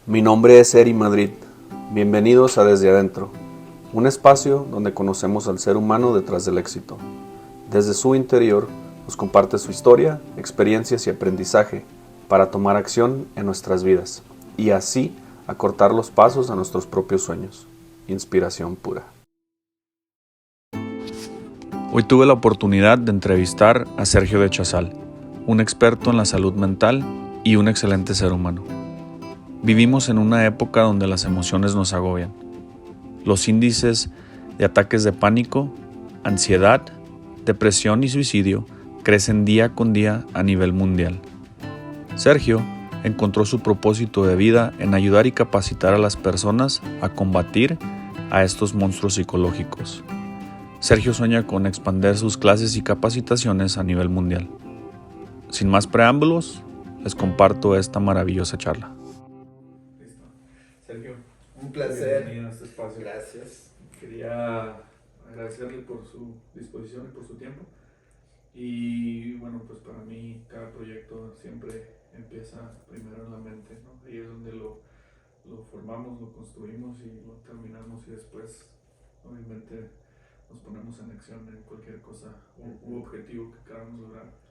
Mi nombre es Eri Madrid. Bienvenidos a Desde Adentro, un espacio donde conocemos al ser humano detrás del éxito. Desde su interior nos comparte su historia, experiencias y aprendizaje para tomar acción en nuestras vidas y así acortar los pasos a nuestros propios sueños. Inspiración pura. Hoy tuve la oportunidad de entrevistar a Sergio de Chazal, un experto en la salud mental y un excelente ser humano. Vivimos en una época donde las emociones nos agobian. Los índices de ataques de pánico, ansiedad, depresión y suicidio crecen día con día a nivel mundial. Sergio encontró su propósito de vida en ayudar y capacitar a las personas a combatir a estos monstruos psicológicos. Sergio sueña con expandir sus clases y capacitaciones a nivel mundial. Sin más preámbulos, les comparto esta maravillosa charla. Listo. Sergio, Un placer. bienvenido a este espacio. Gracias. Quería agradecerle por su disposición y por su tiempo. Y bueno, pues para mí cada proyecto siempre empieza primero en la mente, ¿no? Ahí es donde lo formamos, lo construimos y lo terminamos y después obviamente nos ponemos en acción en cualquier cosa u objetivo que queramos lograr.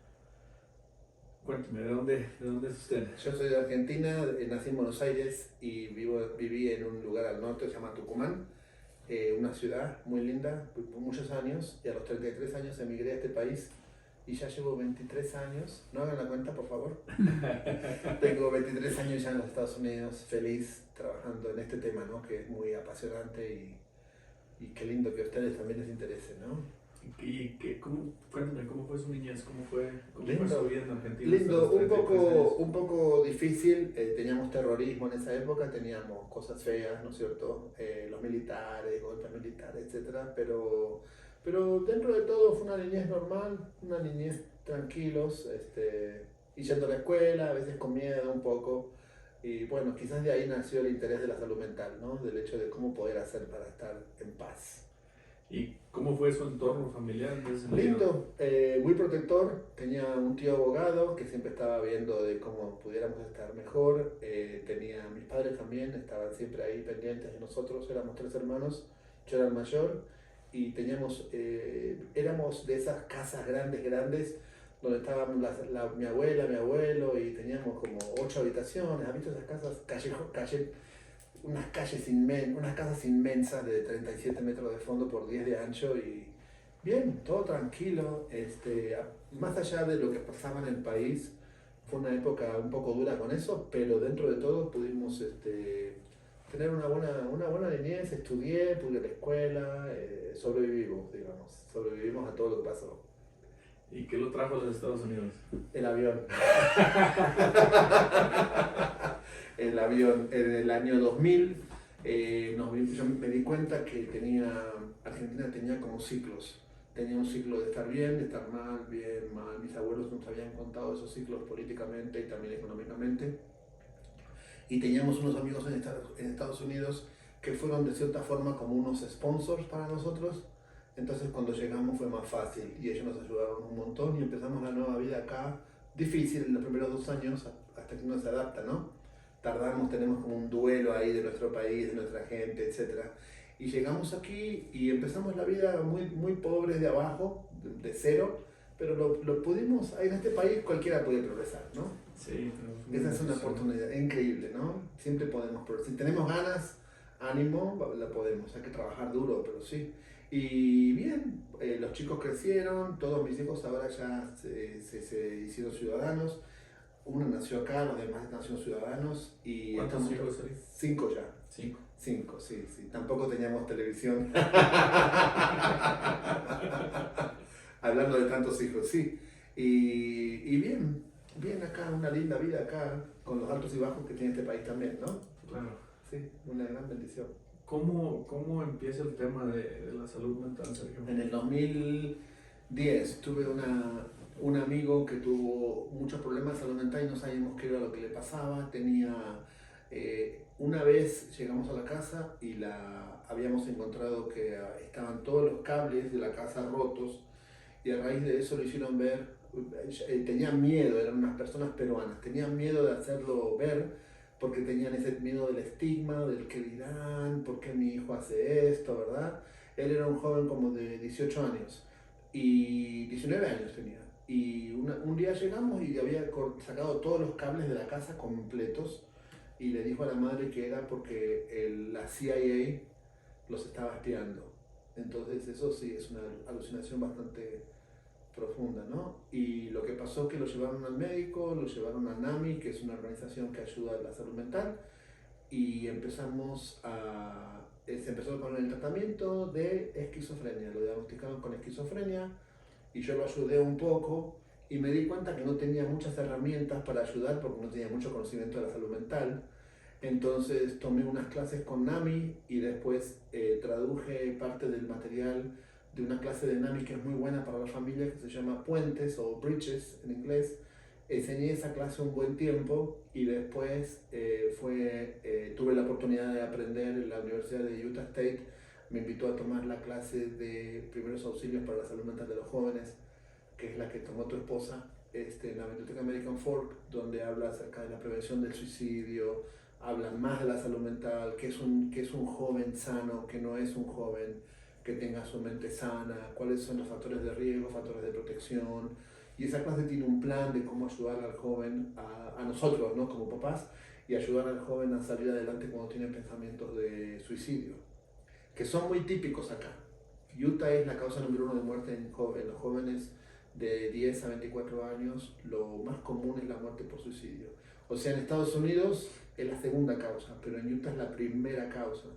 Cuénteme, ¿de dónde es usted? Yo soy de Argentina, nací en Buenos Aires y viví en un lugar al norte que se llama Tucumán, una ciudad muy linda por muchos años, y a los 33 años emigré a este país y ya llevo 23 años, no hagan la cuenta por favor. Tengo 23 años ya en los Estados Unidos, feliz trabajando en este tema, ¿no? Que es muy apasionante y qué lindo que a ustedes también les interese, ¿no? Cuéntame, ¿cómo fue su niñez? ¿Cómo fue su Lindo, vida en Argentina? lindo, Hasta los 33 años? un poco difícil, teníamos terrorismo en esa época, teníamos cosas feas, ¿no es cierto? Los militares, golpes militares, etcétera, pero dentro de todo fue una niñez normal, una niñez tranquilos, y yendo a la escuela, a veces con miedo un poco, y bueno, quizás de ahí nació el interés de la salud mental, ¿no? Del hecho de cómo poder hacer para estar en paz. ¿Y cómo fue su entorno familiar en ese sentido? Lindo, muy protector. Tenía un tío abogado que siempre estaba viendo de cómo pudiéramos estar mejor. Tenía mis padres también, estaban siempre ahí pendientes de nosotros. Éramos 3 hermanos, yo era el mayor y teníamos, éramos de esas casas grandes donde estaban mi abuela, mi abuelo y teníamos como 8 habitaciones. ¿Has visto esas casas? Unas casas inmensas de 37 metros de fondo por 10 de ancho y bien, todo tranquilo. Más allá de lo que pasaba en el país, fue una época un poco dura con eso, pero dentro de todo pudimos tener una buena niñez, estudié, pude ir a la escuela, sobrevivimos a todo lo que pasó. ¿Y qué lo trajo a los Estados Unidos? El avión. El avión. En el año 2000 yo me di cuenta que Argentina tenía como ciclos. Tenía un ciclo de estar bien, de estar mal, bien, mal. Mis abuelos nos habían contado esos ciclos políticamente y también económicamente. Y teníamos unos amigos en Estados Unidos que fueron de cierta forma como unos sponsors para nosotros. Entonces cuando llegamos fue más fácil y ellos nos ayudaron un montón y empezamos la nueva vida acá. Difícil en los primeros 2 años hasta que uno se adapta, ¿no? Tenemos como un duelo ahí de nuestro país, de nuestra gente, etc. Y llegamos aquí y empezamos la vida muy pobres de abajo, de cero, pero lo pudimos, en este país cualquiera puede progresar, ¿no? Sí, Esa es una oportunidad increíble, ¿no? Siempre podemos progresar. Si tenemos ganas, ánimo, la podemos. Hay que trabajar duro, pero sí. Y bien, los chicos crecieron, todos mis hijos ahora ya se hicieron ciudadanos. Uno nació acá, los demás nacieron ciudadanos. Y ¿cuántos hijos hay? 5 ya. 5. 5, sí. Tampoco teníamos televisión. Hablando de tantos hijos, sí. Y bien acá, una linda vida acá, con los altos y bajos que tiene este país también, ¿no? Claro. Sí, una gran bendición. ¿Cómo empieza el tema de la salud mental, Sergio? En el 2010 tuve un amigo que tuvo muchos problemas de salud mental y no sabíamos qué era lo que le pasaba. Una vez llegamos a la casa y habíamos encontrado que estaban todos los cables de la casa rotos y a raíz de eso lo hicieron ver. Tenían miedo, eran unas personas peruanas, tenían miedo de hacerlo ver porque tenían ese miedo del estigma, del que dirán, por qué mi hijo hace esto, ¿verdad? Él era un joven como de 18 años y 19 años tenía. Y un día llegamos y había sacado todos los cables de la casa completos y le dijo a la madre que era porque la CIA los estaba espiando. Entonces eso sí es una alucinación bastante profunda, ¿no? Y lo que pasó es que lo llevaron al médico, lo llevaron a NAMI, que es una organización que ayuda a la salud mental, y se empezó con el tratamiento de esquizofrenia, lo diagnosticaron con esquizofrenia, y yo lo ayudé un poco, y me di cuenta que no tenía muchas herramientas para ayudar porque no tenía mucho conocimiento de la salud mental. Entonces tomé unas clases con NAMI y después traduje parte del material de una clase de NAMI que es muy buena para la familia, que se llama Puentes o Bridges en inglés. Enseñé esa clase un buen tiempo y después tuve la oportunidad de aprender en la Universidad de Utah State. Me invitó a tomar la clase de primeros auxilios para la salud mental de los jóvenes, que es la que tomó tu esposa, en la Biblioteca American Fork, donde habla acerca de la prevención del suicidio, habla más de la salud mental, qué es un joven sano, que no es un joven que tenga su mente sana, cuáles son los factores de riesgo, factores de protección. Y esa clase tiene un plan de cómo ayudar al joven, a nosotros, ¿no? Como papás, y ayudar al joven a salir adelante cuando tiene pensamientos de suicidio, que son muy típicos acá. Utah es la causa número 1 de muerte en los jóvenes de 10 a 24 años. Lo más común es la muerte por suicidio. O sea, en Estados Unidos es la segunda causa, pero en Utah es la primera causa.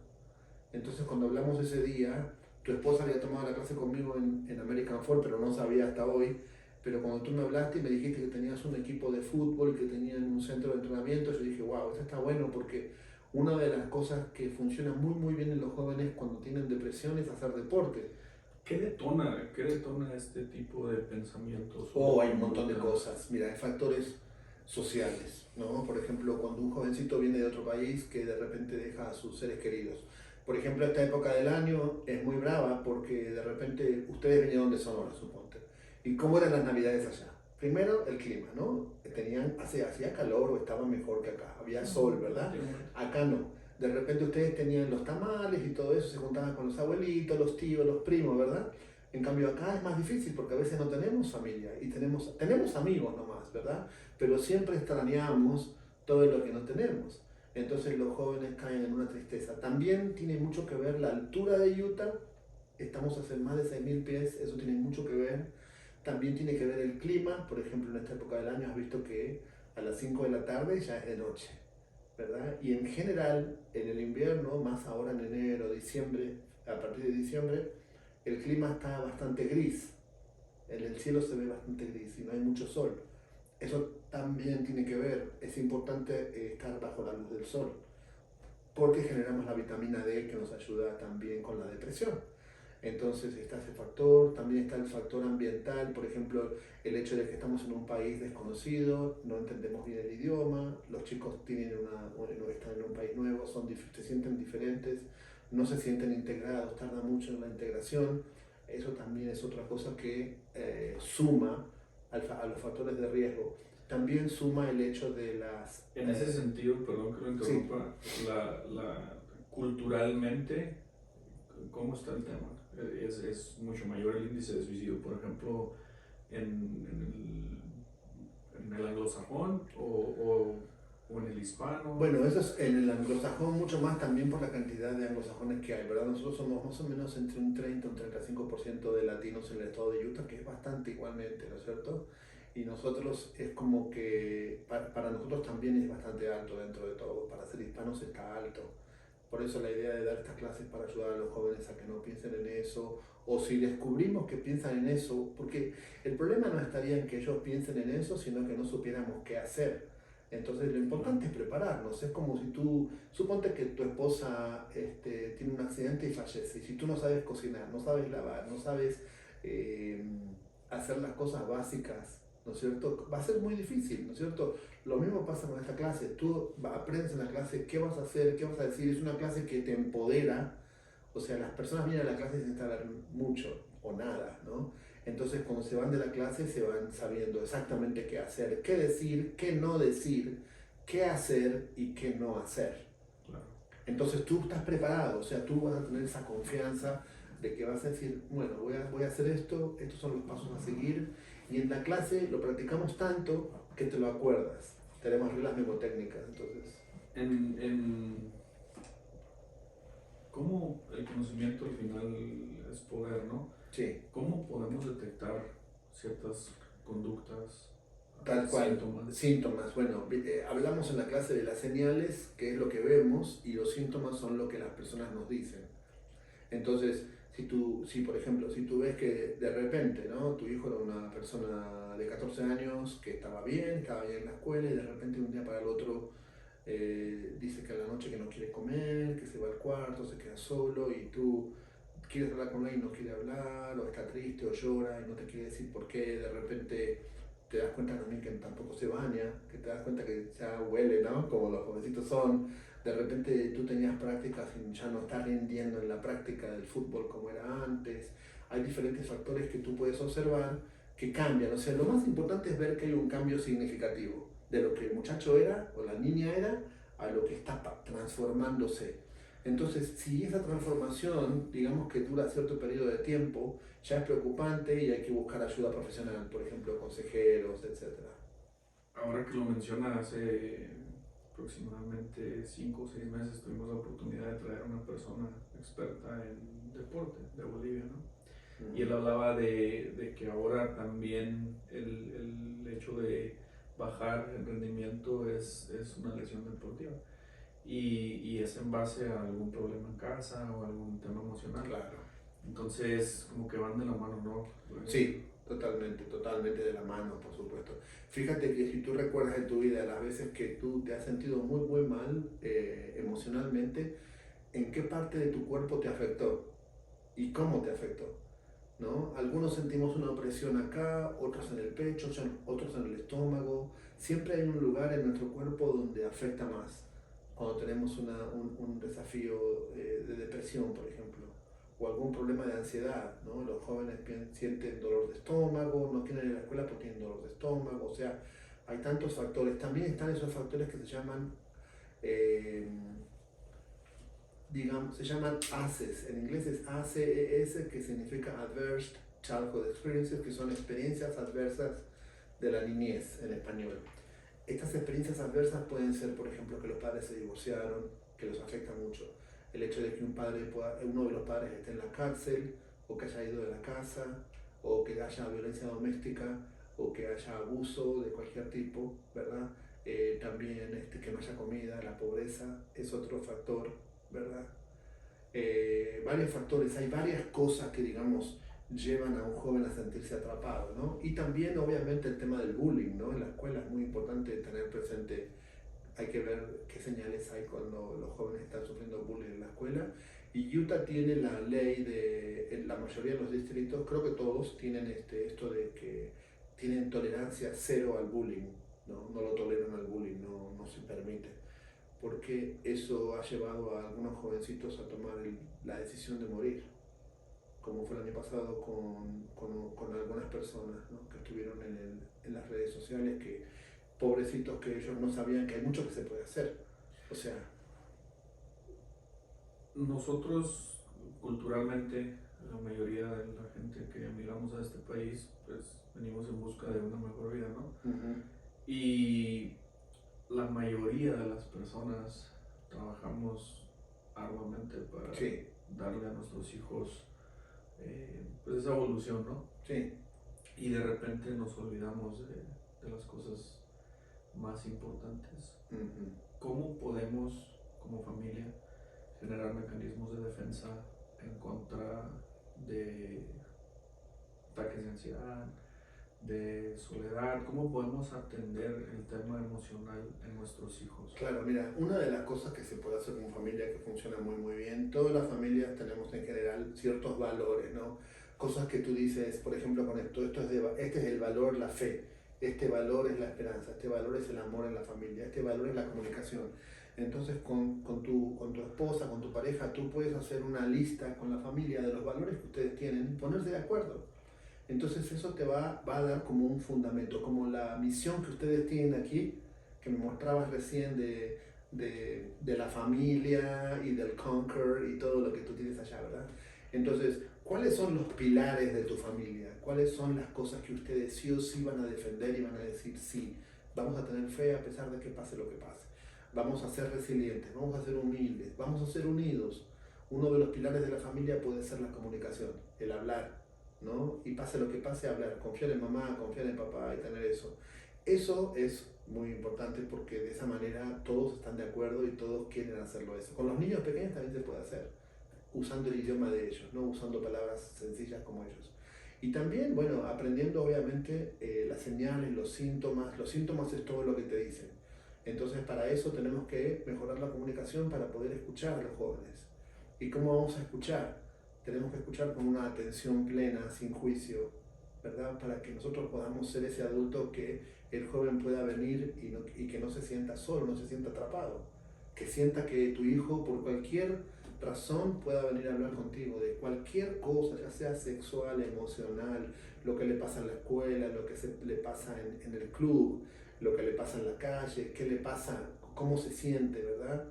Entonces, cuando hablamos ese día, tu esposa había tomado la clase conmigo en American Fork, pero no sabía hasta hoy. Pero cuando tú me hablaste y me dijiste que tenías un equipo de fútbol, que tenían un centro de entrenamiento, yo dije, wow, esto está bueno, porque una de las cosas que funciona muy bien en los jóvenes cuando tienen depresión es hacer deporte. ¿Qué detona este tipo de pensamientos? Hay un montón de cosas. Mira, hay factores sociales, ¿no? Por ejemplo, cuando un jovencito viene de otro país que de repente deja a sus seres queridos. Por ejemplo, esta época del año es muy brava porque de repente ustedes vinieron de Sonora, suponte. ¿Y cómo eran las navidades allá? Primero, el clima, ¿no? Hacía calor o estaba mejor que acá. Había sol, ¿verdad? Acá no. De repente ustedes tenían los tamales y todo eso, se juntaban con los abuelitos, los tíos, los primos, ¿verdad? En cambio acá es más difícil porque a veces no tenemos familia y tenemos amigos nomás, ¿verdad? Pero siempre extrañamos todo lo que no tenemos. Entonces los jóvenes caen en una tristeza. También tiene mucho que ver la altura de Utah. Estamos a más de 6.000 pies, eso tiene mucho que ver. También tiene que ver el clima. Por ejemplo, en esta época del año has visto que a las 5 de la tarde ya es de noche, ¿verdad? Y en general, en el invierno, más ahora en enero, diciembre, a partir de diciembre, el clima está bastante gris. En el cielo se ve bastante gris y no hay mucho sol. Eso también tiene que ver. Es importante estar bajo la luz del sol, porque generamos la vitamina D que nos ayuda también con la depresión. Entonces está ese factor, también está el factor ambiental, por ejemplo, el hecho de que estamos en un país desconocido, no entendemos bien el idioma, los chicos están en un país nuevo, se sienten diferentes, no se sienten integrados, tarda mucho en la integración. Eso también es otra cosa que suma a los factores de riesgo. También suma el hecho de las... En ese sentido, perdón que lo interrumpa, sí. Culturalmente, ¿cómo está el tema? ¿Es mucho mayor el índice de suicidio, por ejemplo, en el anglosajón o en el hispano? Bueno, eso es en el anglosajón mucho más también por la cantidad de anglosajones que hay, ¿verdad? Nosotros somos más o menos entre un 30 y un 35% de latinos en el estado de Utah, que es bastante igualmente, ¿no es cierto? Y nosotros es como que, para nosotros también es bastante alto dentro de todo, para ser hispanos está alto. Por eso la idea de dar estas clases para ayudar a los jóvenes a que no piensen en eso, o si descubrimos que piensan en eso, porque el problema no estaría en que ellos piensen en eso, sino que no supiéramos qué hacer. Entonces lo importante es prepararnos. Es como si suponte que tu esposa tiene un accidente y fallece, y si tú no sabes cocinar, no sabes lavar, no sabes hacer las cosas básicas, ¿no es cierto? Va a ser muy difícil, ¿no es cierto? Lo mismo pasa con esta clase. Tú aprendes en la clase qué vas a hacer, qué vas a decir. Es una clase que te empodera. O sea, las personas vienen a la clase sin saber mucho o nada, ¿no? Entonces, cuando se van de la clase, se van sabiendo exactamente qué hacer, qué decir, qué no decir, qué hacer y qué no hacer. Claro. Entonces tú estás preparado, o sea, tú vas a tener esa confianza de que vas a decir, bueno, voy a hacer esto, estos son los pasos a seguir, y en la clase lo practicamos tanto que te lo acuerdas. Tenemos reglas mnemotécnicas, entonces. ¿Cómo el conocimiento al final es poder, ¿no? Sí. ¿Cómo podemos detectar ciertas conductas, Tal cual. síntomas? Síntomas. Bueno, hablamos en la clase de las señales, que es lo que vemos, y los síntomas son lo que las personas nos dicen. Entonces, si por ejemplo, si tú ves que de repente, ¿no? Tu hijo era una persona de 14 años que estaba bien en la escuela, y de repente un día para el otro dice que a la noche que no quiere comer, que se va al cuarto, se queda solo, y tú quieres hablar con él y no quiere hablar, o está triste o llora y no te quiere decir por qué, de repente te das cuenta también que tampoco se baña, que te das cuenta que ya huele, ¿no? Como los jovencitos son. De repente tú tenías prácticas y ya no estás rindiendo en la práctica del fútbol como era antes. Hay diferentes factores que tú puedes observar que cambian. O sea, lo más importante es ver que hay un cambio significativo de lo que el muchacho era o la niña era a lo que está transformándose. Entonces, si esa transformación, digamos que dura cierto periodo de tiempo, ya es preocupante y hay que buscar ayuda profesional, por ejemplo, consejeros, etc. Ahora que lo menciona, hace aproximadamente 5 o 6 meses tuvimos la oportunidad de traer a una persona experta en deporte de Bolivia, ¿no? Y él hablaba de que ahora también el hecho de bajar el rendimiento es una lesión deportiva. Y es en base a algún problema en casa o algún tema emocional. Claro. Entonces, como que van de la mano, ¿no? Sí, totalmente de la mano, por supuesto. Fíjate que si tú recuerdas en tu vida las veces que tú te has sentido muy mal emocionalmente, ¿en qué parte de tu cuerpo te afectó? ¿Y cómo te afectó? ¿No? Algunos sentimos una opresión acá, otros en el pecho, otros en el estómago. Siempre hay un lugar en nuestro cuerpo donde afecta más. Cuando tenemos un desafío de depresión, por ejemplo, o algún problema de ansiedad, ¿no? Los jóvenes sienten dolor de estómago, no quieren ir a la escuela porque tienen dolor de estómago, o sea, hay tantos factores. También están esos factores que se llaman, se llaman ACEs, en inglés es ACES, que significa Adverse Childhood Experiences, que son experiencias adversas de la niñez en español. Estas experiencias adversas pueden ser, por ejemplo, que los padres se divorciaron, que los afecta mucho. El hecho de que uno de los padres esté en la cárcel, o que haya ido de la casa, o que haya violencia doméstica, o que haya abuso de cualquier tipo, ¿verdad? También que no haya comida, la pobreza es otro factor, ¿verdad? Varios factores, hay varias cosas que, digamos, llevan a un joven a sentirse atrapado, ¿no? Y también, obviamente, el tema del bullying, ¿no? En la escuela es muy importante tener presente, hay que ver qué señales hay cuando los jóvenes están sufriendo bullying en la escuela. Y Utah tiene la ley en la mayoría de los distritos, creo que todos tienen esto de que tienen tolerancia cero al bullying, ¿no? No lo toleran al bullying, no se permite. Porque eso ha llevado a algunos jovencitos a tomar la decisión de morir, como fue el año pasado con algunas personas, ¿no? Que estuvieron en las redes sociales, que pobrecitos, que ellos no sabían que hay mucho que se puede hacer. O sea, nosotros culturalmente, la mayoría de la gente que emigramos a este país, pues venimos en busca de una mejor vida, ¿no? Y la mayoría de las personas trabajamos arduamente para darle a nuestros hijos pues esa evolución, ¿no? Sí. Y de repente nos olvidamos de las cosas más importantes. ¿Cómo podemos, como familia, generar mecanismos de defensa en contra de ataques de ansiedad, de soledad? ¿Cómo podemos atender el tema emocional en nuestros hijos? Claro, mira, una de las cosas que se puede hacer como familia que funciona muy bien, todas las familias tenemos en general ciertos valores, ¿no? Cosas que tú dices, por ejemplo, con este es el valor, la fe, este valor es la esperanza, este valor es el amor en la familia, este valor es la comunicación. Entonces con tu esposa, con tu pareja, tú puedes hacer una lista con la familia de los valores que ustedes tienen y ponerse de acuerdo. Entonces eso te va a dar como un fundamento, como la misión que ustedes tienen aquí, que me mostrabas recién de la familia y del Conquer y todo lo que tú tienes allá, ¿verdad? Entonces, ¿cuáles son los pilares de tu familia? ¿Cuáles son las cosas que ustedes sí o sí van a defender y van a decir sí? Vamos a tener fe a pesar de que pase lo que pase. Vamos a ser resilientes, vamos a ser humildes, vamos a ser unidos. Uno de los pilares de la familia puede ser la comunicación, el hablar, ¿no? Y pase lo que pase, hablar, confiar en mamá, confiar en papá y tener eso. Eso es muy importante porque de esa manera todos están de acuerdo y todos quieren hacerlo eso. Con los niños pequeños también se puede hacer, usando el idioma de ellos, no usando palabras sencillas como ellos. Y también, bueno, aprendiendo obviamente las señales, los síntomas. Los síntomas es todo lo que te dicen. Entonces para eso tenemos que mejorar la comunicación para poder escuchar a los jóvenes. ¿Y cómo vamos a escuchar? Tenemos que escuchar con una atención plena, sin juicio, ¿verdad? Para que nosotros podamos ser ese adulto que el joven pueda venir y que no se sienta solo, no se sienta atrapado. Que sienta que tu hijo, por cualquier razón, pueda venir a hablar contigo de cualquier cosa, ya sea sexual, emocional, lo que le pasa en la escuela, lo que le pasa en el club, lo que le pasa en la calle, qué le pasa, cómo se siente, ¿verdad?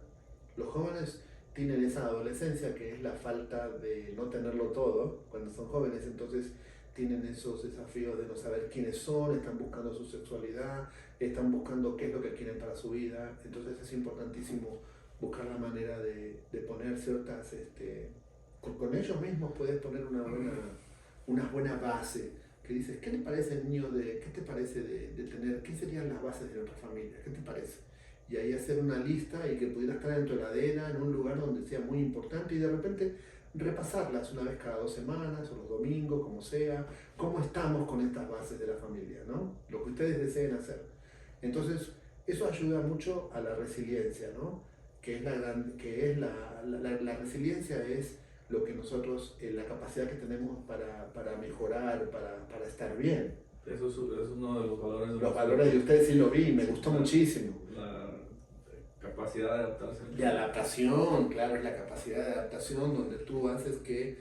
Los jóvenes tienen esa adolescencia que es la falta de no tenerlo todo cuando son jóvenes, entonces tienen esos desafíos de no saber quiénes son, están buscando su sexualidad, están buscando qué es lo que quieren para su vida, entonces es importantísimo buscar la manera de poner ciertas, con ellos mismos puedes poner una buena base, que dices, ¿qué te parece el niño qué te parece de tener, qué serían las bases de nuestra familia? ¿Qué te parece? Y ahí hacer una lista y que pudiera estar en tu heladera, en un lugar donde sea muy importante y de repente repasarlas una vez cada 2 semanas o los domingos, como sea, cómo estamos con estas bases de la familia, ¿no? Lo que ustedes deseen hacer. Entonces, eso ayuda mucho a la resiliencia, ¿no? La resiliencia es lo que nosotros, la capacidad que tenemos para mejorar, para estar bien. Eso es uno de los valores. Los valores de ustedes sí lo vi, me gustó muchísimo. La capacidad de adaptarse. De adaptación, claro, es la capacidad de adaptación donde tú haces que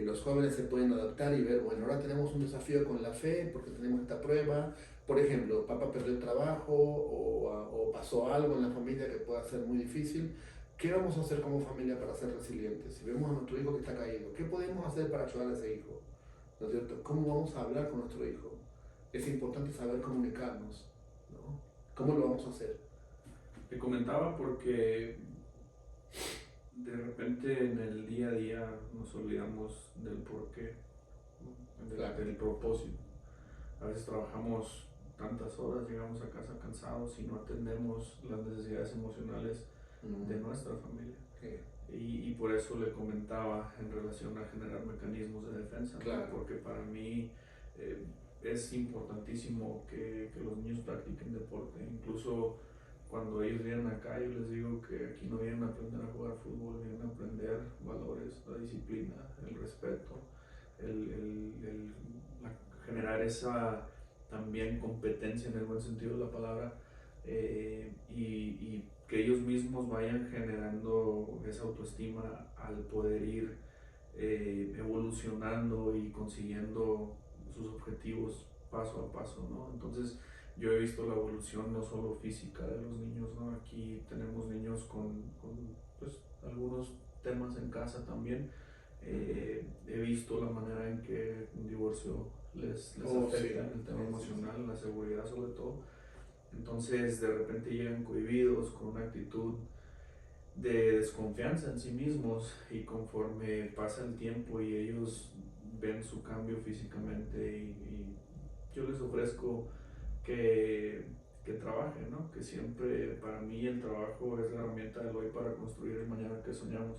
los jóvenes se pueden adaptar y ver, bueno, ahora tenemos un desafío con la fe porque tenemos esta prueba. Por ejemplo, papá perdió el trabajo o pasó algo en la familia que pueda ser muy difícil. ¿Qué vamos a hacer como familia para ser resilientes? Si vemos a nuestro hijo que está caído, ¿qué podemos hacer para ayudar a ese hijo? ¿No es cierto? ¿Cómo vamos a hablar con nuestro hijo? Es importante saber comunicarnos, ¿no? ¿Cómo lo vamos a hacer? Te comentaba porque de repente en el día a día nos olvidamos del porqué, del propósito. A veces trabajamos tantas horas, llegamos a casa cansados y no atendemos las necesidades emocionales de nuestra familia. Y por eso le comentaba en relación a generar mecanismos de defensa, claro. Porque para mí es importantísimo que los niños practiquen deporte. Incluso cuando ellos vienen acá, yo les digo que aquí no vienen a aprender a jugar fútbol, vienen a aprender valores, la disciplina, el respeto, generar esa también competencia en el buen sentido de la palabra, y que ellos mismos vayan generando esa autoestima al poder ir evolucionando y consiguiendo sus objetivos paso a paso, ¿no? Entonces yo he visto la evolución no solo física de los niños, ¿no? Aquí tenemos niños con pues, algunos temas en casa también. He visto la manera en que un divorcio les afecta, sí, en el tema emocional, la seguridad sobre todo. Entonces de repente llegan cohibidos con una actitud de desconfianza en sí mismos, y conforme pasa el tiempo y ellos ven su cambio físicamente y yo les ofrezco que trabajen, ¿no? Que siempre para mí el trabajo es la herramienta del hoy para construir el mañana que soñamos.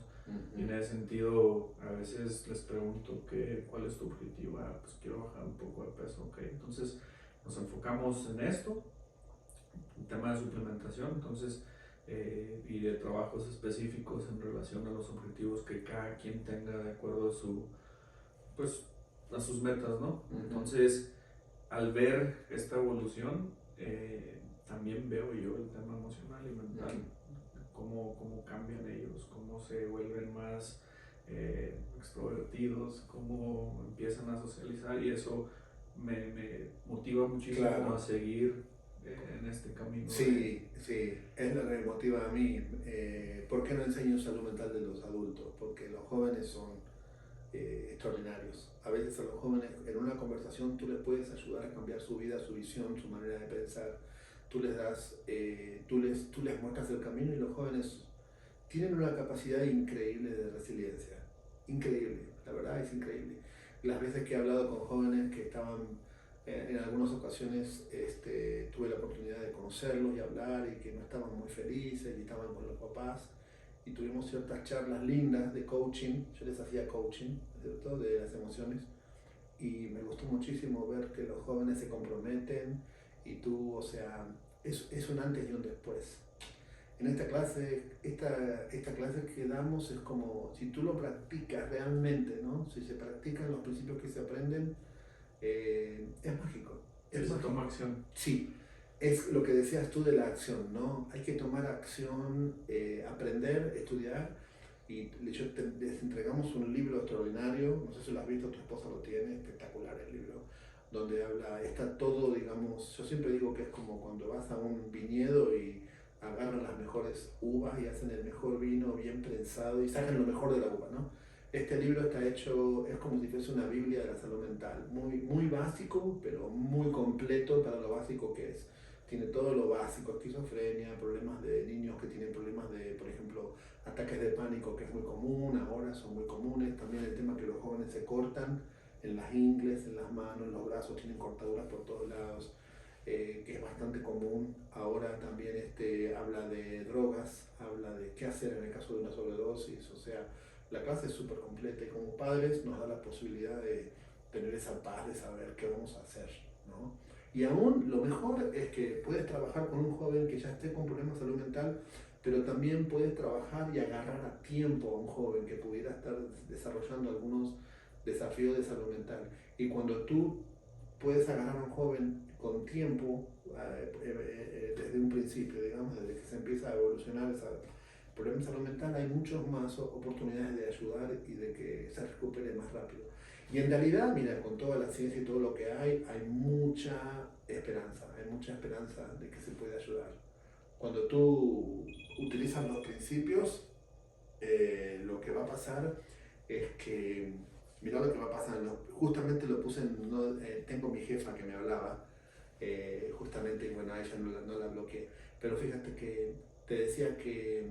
Y en ese sentido a veces les pregunto cuál es tu objetivo. Pues quiero bajar un poco de peso, ok. Entonces nos enfocamos en esto, el tema de suplementación, entonces y de trabajos específicos en relación a los objetivos que cada quien tenga de acuerdo a a sus metas, ¿no? Entonces al ver esta evolución, también veo yo el tema emocional y mental, cómo cambian ellos, cómo se vuelven más extrovertidos, cómo empiezan a socializar, y eso me motiva muchísimo, claro, a seguir en este camino. Sí, sí, es lo que me motiva a mí. ¿Por qué no enseño salud mental de los adultos? Porque los jóvenes son extraordinarios. A veces a los jóvenes en una conversación tú les puedes ayudar a cambiar su vida, su visión, su manera de pensar. Tú les das, tú les muestras el camino y los jóvenes tienen una capacidad increíble de resiliencia. Increíble, la verdad es increíble. Las veces que he hablado con jóvenes que estaban, en algunas ocasiones tuve la oportunidad de conocerlos y hablar y que no estaban muy felices y estaban con los papás y tuvimos ciertas charlas lindas de coaching. Yo les hacía coaching, ¿cierto?, de las emociones, y me gustó muchísimo ver que los jóvenes se comprometen y tú, o sea, es un antes y un después. En esta clase que damos es como si tú lo practicas realmente, ¿no? Si se practican los principios que se aprenden, es mágico. Se toma acción. Sí, es lo que decías tú de la acción, ¿no? Hay que tomar acción, aprender, estudiar. Y les entregamos un libro extraordinario, no sé si lo has visto, tu esposa lo tiene, espectacular el libro, donde está todo, digamos, yo siempre digo que es como cuando vas a un viñedo y agarran las mejores uvas y hacen el mejor vino bien prensado y sacan lo mejor de la uva, ¿no? Este libro está hecho, es como si fuese una Biblia de la salud mental, muy, muy básico, pero muy completo para lo básico que es. Tiene todo lo básico, esquizofrenia, problemas de niños que tienen problemas de, por ejemplo, ataques de pánico, que es muy común, ahora son muy comunes. También el tema que los jóvenes se cortan en las ingles, en las manos, en los brazos, tienen cortaduras por todos lados, que es bastante común. Ahora también habla de drogas, habla de qué hacer en el caso de una sobredosis. O sea, la clase es súper completa y como padres nos da la posibilidad de tener esa paz de saber qué vamos a hacer, ¿no? Y aún lo mejor es que puedes trabajar con un joven que ya esté con problemas de salud mental, pero también puedes trabajar y agarrar a tiempo a un joven que pudiera estar desarrollando algunos desafíos de salud mental. Y cuando tú puedes agarrar a un joven con tiempo, desde un principio, digamos, desde que se empieza a evolucionar ese problema de salud mental, hay muchas más oportunidades de ayudar y de que se recupere más rápido. Y en realidad, mira, con toda la ciencia y todo lo que hay mucha esperanza de que se puede ayudar. Cuando tú utilizas los principios, lo que va a pasar es que, mira lo que va a pasar, justamente lo puse tengo mi jefa que me hablaba, justamente, y bueno, a ella no la bloqueé, pero fíjate que te decía que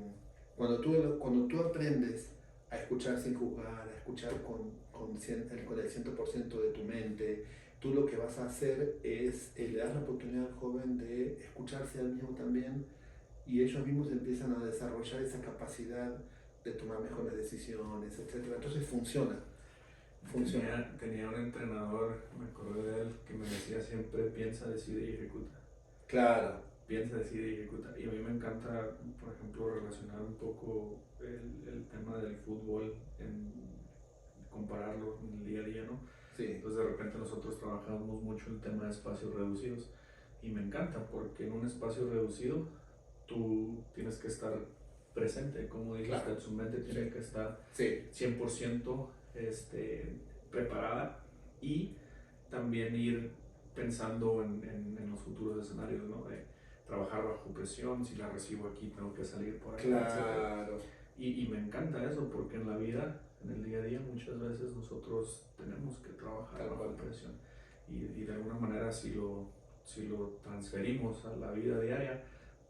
cuando tú aprendes a escuchar sin juzgar, a escuchar con el 100% de tu mente, tú lo que vas a hacer es le das la oportunidad al joven de escucharse a él mismo también y ellos mismos empiezan a desarrollar esa capacidad de tomar mejores decisiones, etc. Entonces funciona. Tenía un entrenador, me acuerdo de él, que me decía siempre: piensa, decide y ejecuta. Claro. Piensa, decide y ejecuta. Y a mí me encanta, por ejemplo, relacionar un poco el tema del fútbol, compararlo en el día a día, ¿no? Sí. Entonces de repente nosotros trabajamos mucho el tema de espacios reducidos y me encanta porque en un espacio reducido tú tienes que estar presente, como dices, claro. Su mente tiene que estar 100% preparada y también ir pensando en los futuros escenarios, ¿no? De trabajar bajo presión, si la recibo aquí tengo que salir por ahí. Claro. Y me encanta eso porque en la vida, en el día a día, muchas veces nosotros tenemos que trabajar bajo presión y de alguna manera si lo transferimos a la vida diaria,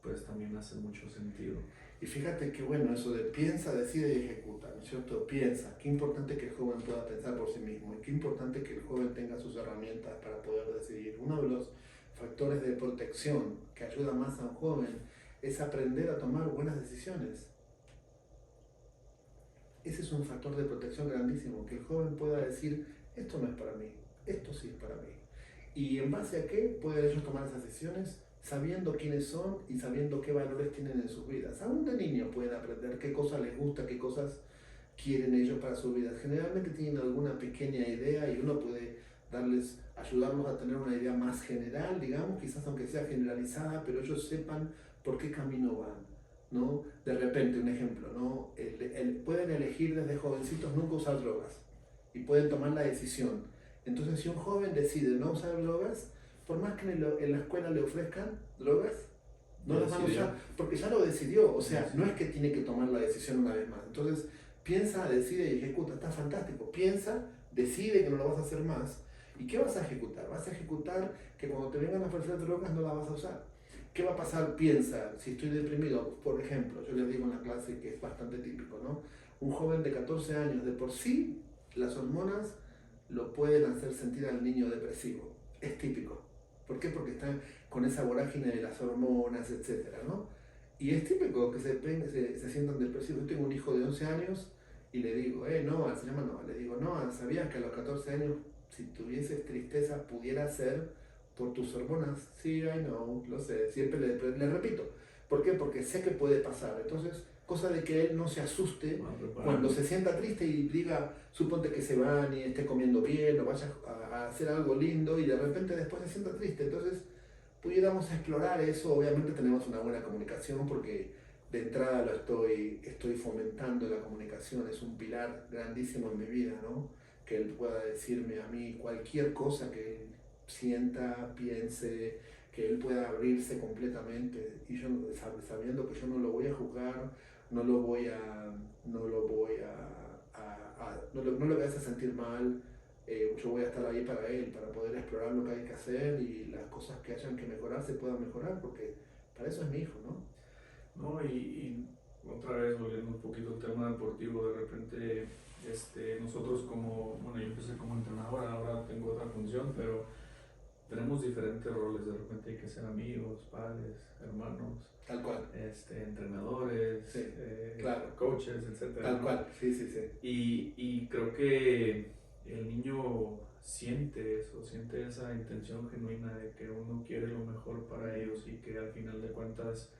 pues también hace mucho sentido. Y fíjate que bueno, eso de piensa, decide y ejecuta, ¿no es cierto? Piensa, qué importante que el joven pueda pensar por sí mismo y qué importante que el joven tenga sus herramientas para poder decidir. Uno de los factores de protección que ayuda más a un joven es aprender a tomar buenas decisiones. Ese es un factor de protección grandísimo, que el joven pueda decir, esto no es para mí, esto sí es para mí. Y en base a qué pueden ellos tomar esas decisiones, sabiendo quiénes son y sabiendo qué valores tienen en sus vidas. Aún de niños pueden aprender qué cosas les gusta, qué cosas quieren ellos para sus vidas. Generalmente tienen alguna pequeña idea y uno puede ayudarlos a tener una idea más general, digamos, quizás aunque sea generalizada, pero ellos sepan por qué camino van, ¿no? De repente, un ejemplo, ¿no? Pueden elegir desde jovencitos nunca usar drogas y pueden tomar la decisión. Entonces, si un joven decide no usar drogas, por más que en la escuela le ofrezcan drogas, no las van a decidió. usar, porque ya lo decidió, o sea, Sí. no es que tiene que tomar la decisión una vez más. Entonces, piensa, decide y ejecuta, está fantástico. Piensa, decide que no lo vas a hacer más. ¿Y qué vas a ejecutar? Vas a ejecutar que cuando te vengan a ofrecer drogas no las vas a usar. ¿Qué va a pasar? Piensa, si estoy deprimido, por ejemplo, yo les digo en la clase que es bastante típico, ¿no? Un joven de 14 años, de por sí, las hormonas lo pueden hacer sentir al niño depresivo. Es típico. ¿Por qué? Porque están con esa vorágine de las hormonas, etcétera, ¿no? Y es típico que se sientan depresivos. Yo tengo un hijo de 11 años y le digo, Noah, se llama Noah, le digo, Noah, ¿sabías que a los 14 años, si tuvieses tristeza, pudiera ser por tus hormonas? Sí, I know, lo sé, siempre le repito. ¿Por qué? Porque sé que puede pasar. Entonces, cosa de que él no se asuste cuando se sienta triste y diga, suponte que se van y esté comiendo bien o vaya a hacer algo lindo y de repente después se sienta triste. Entonces, pudiéramos explorar eso. Obviamente tenemos una buena comunicación porque de entrada estoy fomentando la comunicación, es un pilar grandísimo en mi vida, ¿no? Que él pueda decirme a mí cualquier cosa que él sienta, piense, que él pueda abrirse completamente y yo sabiendo que yo no lo voy a juzgar, no lo voy a, no lo voy no lo voy a hacer sentir mal. Yo voy a estar ahí para él, para poder explorar lo que hay que hacer y las cosas que hayan que mejorar se puedan mejorar, porque para eso es mi hijo, ¿no? No, y otra vez volviendo un poquito al tema deportivo, de repente nosotros bueno, yo empecé como entrenador, ahora tengo otra función, pero tenemos diferentes roles, de repente hay que ser amigos, padres, hermanos, Tal cual. Entrenadores, Sí, claro. coaches, etcétera, Tal ¿no? cual, sí, sí, sí. Y creo que el niño siente eso, siente esa intención genuina de que uno quiere lo mejor para ellos y que al final de cuentas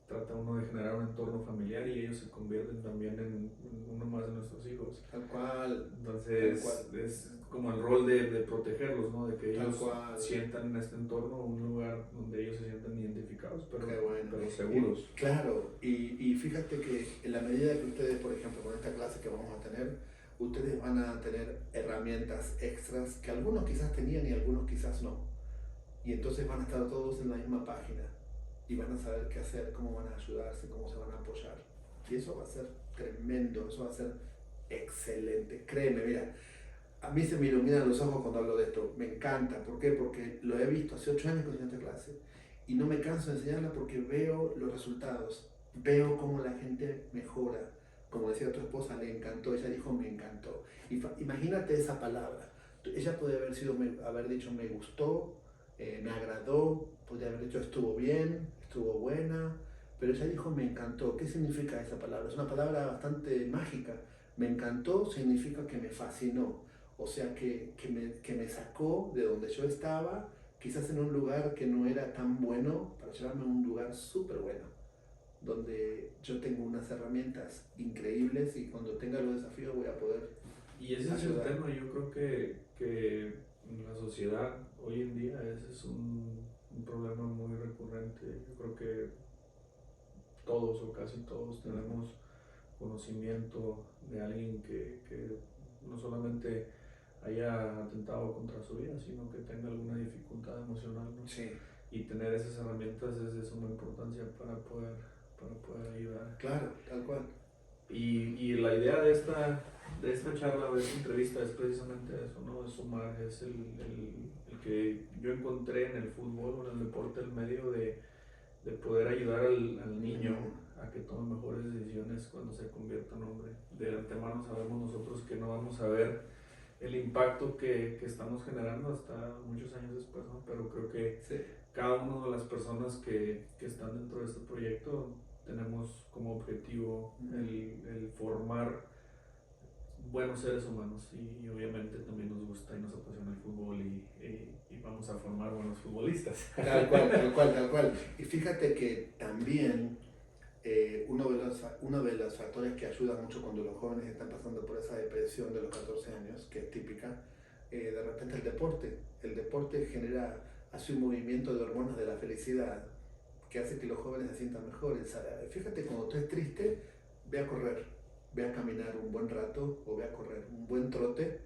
trata uno de generar un entorno familiar y ellos se convierten también en uno más de nuestros hijos. Tal cual. Entonces Tal cual. es como el rol de protegerlos, ¿no? De que Tal ellos cual. sientan en este entorno un lugar donde ellos se sientan identificados, Qué bueno. pero seguros. Claro, y fíjate que en la medida que ustedes, por ejemplo, con esta clase que vamos a tener, ustedes van a tener herramientas extras que algunos quizás tenían y algunos quizás no. Y entonces van a estar todos en la misma página y van a saber qué hacer, cómo van a ayudarse, cómo se van a apoyar. Y eso va a ser tremendo, eso va a ser excelente. Créeme, mira, a mí se me iluminan los ojos cuando hablo de esto. Me encanta. ¿Por qué? Porque lo he visto hace 8 años que estoy en esta clase y no me canso de enseñarla porque veo los resultados. Veo cómo la gente mejora. Como decía tu esposa, le encantó. Ella dijo, me encantó. Imagínate esa palabra. Ella puede haber dicho, me gustó, me agradó, podría haber dicho, estuvo bien, estuvo buena, pero ella dijo, me encantó. ¿Qué significa esa palabra? Es una palabra bastante mágica. Me encantó significa que me fascinó. O sea, que me sacó de donde yo estaba, quizás en un lugar que no era tan bueno, para llevarme a un lugar súper bueno, donde yo tengo unas herramientas increíbles y cuando tenga los desafíos voy a poder Y ese ayudar. es el tema, yo creo que en la sociedad hoy en día ese es un problema muy recurrente. Yo creo que todos o casi todos tenemos conocimiento de alguien que no solamente haya atentado contra su vida, sino que tenga alguna dificultad emocional, ¿no? Sí. Y tener esas herramientas es de suma importancia para poder ayudar. Claro, tal cual. Y la idea de esta charla, de esta entrevista, es precisamente eso, ¿no? Es sumar, es el que yo encontré en el fútbol o en el deporte el medio de poder ayudar al niño a que tome mejores decisiones cuando se convierta en hombre. De antemano sabemos nosotros que no vamos a ver el impacto que estamos generando hasta muchos años después, ¿no? Pero creo que Sí. cada una de las personas que están dentro de este proyecto tenemos como objetivo el formar buenos seres humanos y obviamente también nos gusta y nos apasiona el fútbol y vamos a formar buenos futbolistas. Tal cual, tal cual, tal cual. Y fíjate que también uno de los factores que ayuda mucho cuando los jóvenes están pasando por esa depresión de los 14 años, que es típica, de repente el deporte. El deporte hace un movimiento de hormonas de la felicidad que hace que los jóvenes se sientan mejores. Fíjate, cuando tú estés triste, ve a correr, ve a caminar un buen rato o ve a correr un buen trote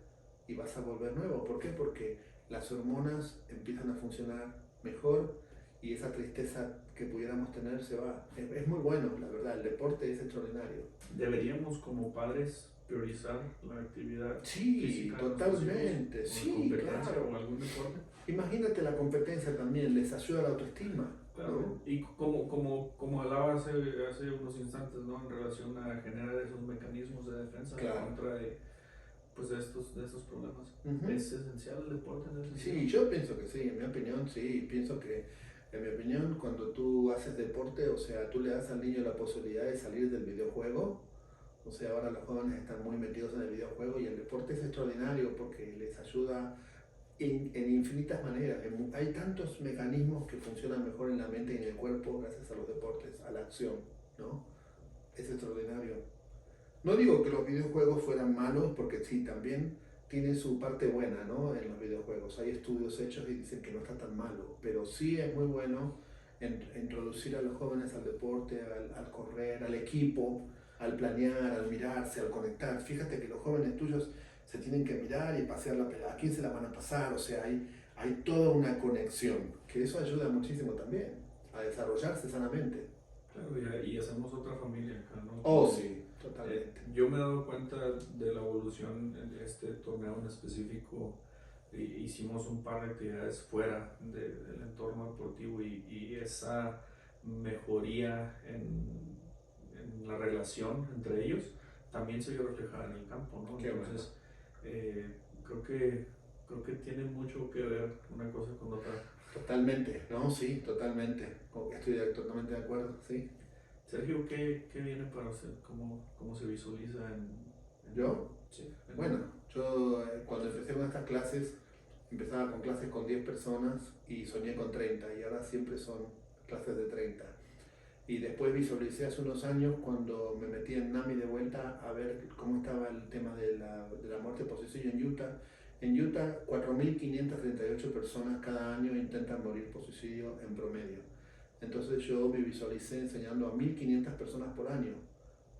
y vas a volver nuevo. ¿Por qué? Porque las hormonas empiezan a funcionar mejor y esa tristeza que pudiéramos tener se va. Es muy bueno, la verdad, el deporte es extraordinario. ¿Deberíamos como padres priorizar la actividad Sí, física totalmente, de nuestros hijos, sí, o competencia claro. o algún deporte? Imagínate la competencia también, les ayuda a la autoestima. Claro, ¿No? y como hablaba hace unos instantes, ¿no? En relación a generar esos mecanismos de defensa en Claro. contra de, pues, de estos problemas. Ujú. ¿Es esencial el deporte en ese Sí, sentido? yo pienso que sí, en mi opinión sí, pienso que en mi opinión cuando tú haces deporte, o sea, tú le das al niño la posibilidad de salir del videojuego, o sea, ahora los jóvenes están muy metidos en el videojuego y el deporte es extraordinario porque les ayuda en infinitas maneras. Hay tantos mecanismos que funcionan mejor en la mente y en el cuerpo gracias a los deportes, a la acción, ¿no? Es extraordinario. No digo que los videojuegos fueran malos, porque sí, también tiene su parte buena, ¿no? En los videojuegos. Hay estudios hechos y dicen que no está tan malo, pero sí es muy bueno introducir a los jóvenes al deporte, al correr, al equipo, al planear, al mirarse, al conectar. Fíjate que los jóvenes tuyos se tienen que mirar y pasear la pelota. ¿A quién se la van a pasar? O sea, hay toda una conexión, que eso ayuda muchísimo también a desarrollarse sanamente. Claro, y hacemos otra familia acá, ¿no? Oh, sí, totalmente. Yo me he dado cuenta de la evolución en este torneo en específico. Hicimos un par de actividades fuera del entorno deportivo y esa mejoría en la relación entre ellos también se vio reflejada en el campo, ¿no? Qué Entonces, creo que tiene mucho que ver una cosa con otra. Totalmente, no, sí, totalmente. Estoy totalmente de acuerdo, sí. Sergio, ¿qué viene para usted? ¿Cómo se visualiza ¿Yo? sí, Bueno, yo cuando empecé con estas clases, empezaba con clases con 10 personas y soñé con 30 y ahora siempre son clases de 30. Y después visualicé hace unos años cuando me metí en NAMI de vuelta a ver cómo estaba el tema de la muerte por suicidio en Utah. En Utah, 4.538 personas cada año intentan morir por suicidio en promedio. Entonces yo me visualicé enseñando a 1.500 personas por año.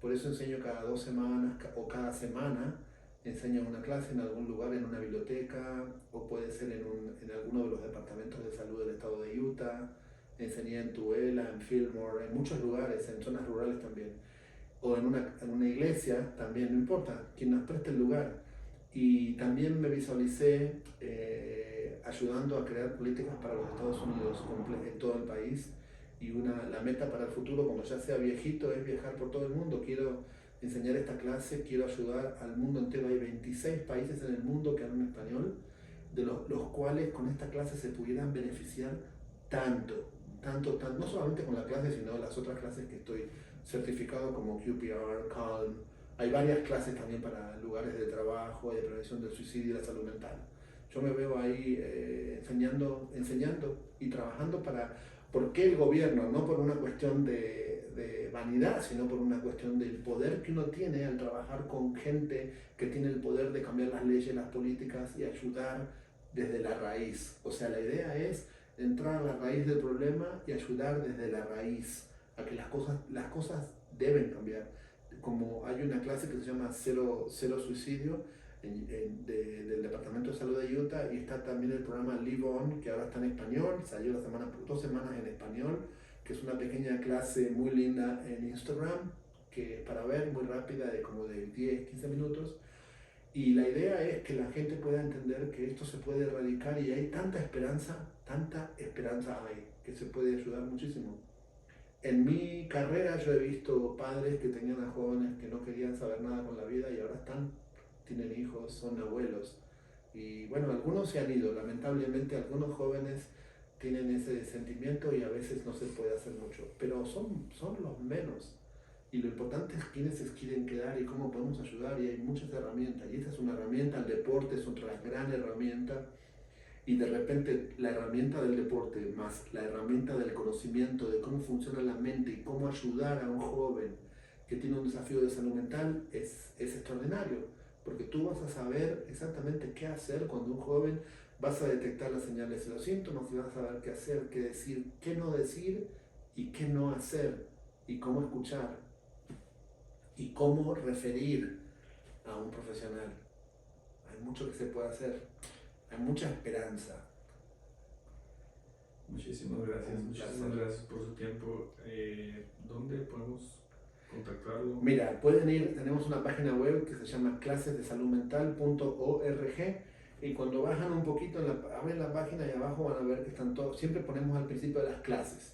Por eso enseño cada 2 semanas o cada semana, enseño una clase en algún lugar, en una biblioteca, o puede ser en alguno de los departamentos de salud del estado de Utah. Enseñé en Tooele, en Fillmore, en muchos lugares, en zonas rurales también. O en una iglesia, también, no importa, quien nos preste el lugar. Y también me visualicé ayudando a crear políticas para los Estados Unidos en todo el país. Y la meta para el futuro, cuando ya sea viejito, es viajar por todo el mundo. Quiero enseñar esta clase, quiero ayudar al mundo entero. Hay 26 países en el mundo que hablan español, de los cuales con esta clase se pudieran beneficiar tanto, no solamente con la clase, sino las otras clases que estoy certificado como QPR, Calm. Hay varias clases también para lugares de trabajo, de prevención del suicidio y la salud mental. Yo me veo ahí enseñando y trabajando ¿por qué el gobierno? No por una cuestión de vanidad, sino por una cuestión del poder que uno tiene al trabajar con gente que tiene el poder de cambiar las leyes, las políticas y ayudar desde la raíz. O sea, la idea es entrar a la raíz del problema y ayudar desde la raíz a que las cosas deben cambiar. Como hay una clase que se llama Cero Suicidio del Departamento de Salud de Utah, y está también el programa Live On, que ahora está en español, salió 2 semanas en español, que es una pequeña clase muy linda en Instagram, que es para ver, muy rápida, como de 10-15 minutos. Y la idea es que la gente pueda entender que esto se puede erradicar y hay tanta esperanza hay, que se puede ayudar muchísimo. En mi carrera yo he visto padres que tenían a jóvenes que no querían saber nada con la vida y ahora tienen hijos, son abuelos. Y bueno, algunos se han ido, lamentablemente algunos jóvenes tienen ese sentimiento y a veces no se puede hacer mucho, pero son los menos. Y lo importante es quiénes se quieren quedar y cómo podemos ayudar, y hay muchas herramientas. Y esta es una herramienta, el deporte es otra gran herramienta. Y de repente la herramienta del deporte más la herramienta del conocimiento de cómo funciona la mente y cómo ayudar a un joven que tiene un desafío de salud mental es extraordinario. Porque tú vas a saber exactamente qué hacer cuando un joven, vas a detectar las señales y los síntomas y vas a saber qué hacer, qué decir, qué no decir y qué no hacer y cómo escuchar y cómo referir a un profesional. Hay mucho que se puede hacer. hay mucha esperanza. Muchísimas gracias por su tiempo. ¿Dónde podemos contactarlo? Mira, pueden ir, tenemos una página web que se llama clasesdesaludmental.org y cuando bajan un poquito, abren la página y abajo van a ver que están todos, siempre ponemos al principio de las clases,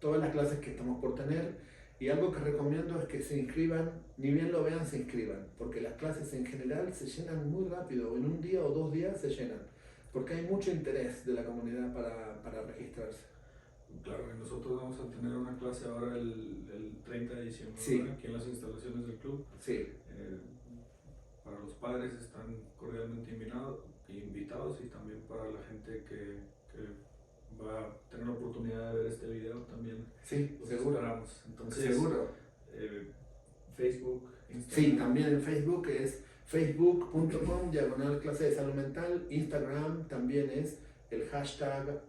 todas las clases que estamos por tener, y algo que recomiendo es que se inscriban, ni bien lo vean, se inscriban, porque las clases en general se llenan muy rápido, en un día o 2 días se llenan, porque hay mucho interés de la comunidad para registrarse. Claro, y nosotros vamos a tener una clase ahora el 30 de diciembre, Sí. ¿verdad? Aquí en las instalaciones del club. Sí, Para los padres están cordialmente invitados y también para la gente que va a tener la oportunidad de ver este video también. sí, Los seguro. esperamos. Entonces, Seguro. Facebook, Instagram. Sí, también en Facebook es facebook.com/clase de salud mental. Instagram también es el hashtag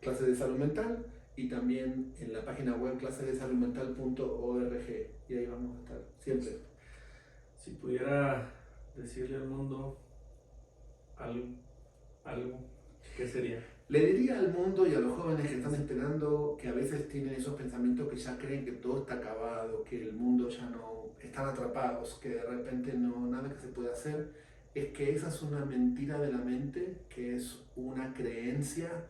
clase de salud mental y también en la página web clasedesaludmental.org y ahí vamos a estar siempre. Si pudiera decirle al mundo algo, ¿qué sería? Le diría al mundo y a los jóvenes que están esperando, que a veces tienen esos pensamientos que ya creen que todo está acabado, que el mundo ya no, están atrapados, que de repente no nada que se puede hacer, es que esa es una mentira de la mente, que es una creencia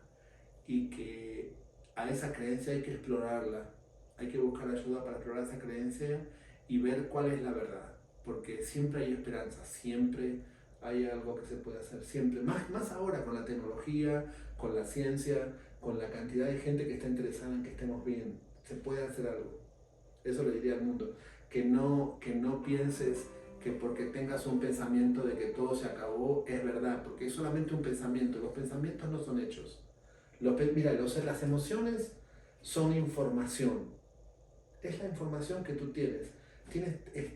y que a esa creencia hay que explorarla, hay que buscar ayuda para explorar esa creencia y ver cuál es la verdad, porque siempre hay esperanza, siempre hay algo que se puede hacer, siempre, más ahora con la tecnología, con la ciencia, con la cantidad de gente que está interesada en que estemos bien, se puede hacer algo. Eso le diría al mundo, que no pienses que porque tengas un pensamiento de que todo se acabó es verdad, porque es solamente un pensamiento, los pensamientos no son hechos. Mira, las emociones son información, es la información que tú tienes.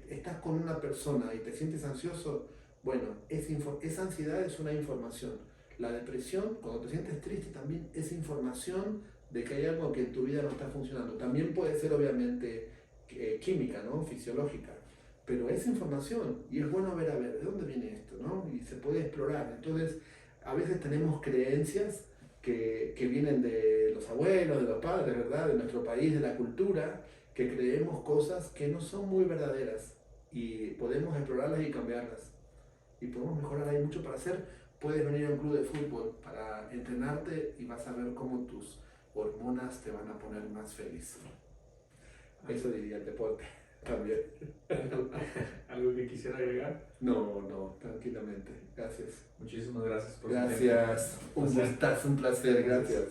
Estás con una persona y te sientes ansioso, bueno, esa ansiedad es una información. La depresión, cuando te sientes triste, también es información de que hay algo que en tu vida no está funcionando. También puede ser obviamente química, ¿no? Fisiológica, pero es información y es bueno ver, ¿de dónde viene esto? ¿No? Y se puede explorar. Entonces, a veces tenemos creencias que vienen de los abuelos, de los padres, ¿verdad? De nuestro país, de la cultura, que creemos cosas que no son muy verdaderas y podemos explorarlas y cambiarlas. Y podemos mejorar, hay mucho para hacer. Puedes venir a un club de fútbol para entrenarte y vas a ver cómo tus hormonas te van a poner más feliz. Eso diría el deporte también. ¿Algo que quisiera agregar? No, tranquilamente. Gracias. Muchísimas gracias por su tiempo. Gracias. Un gustazo, un placer. Gracias.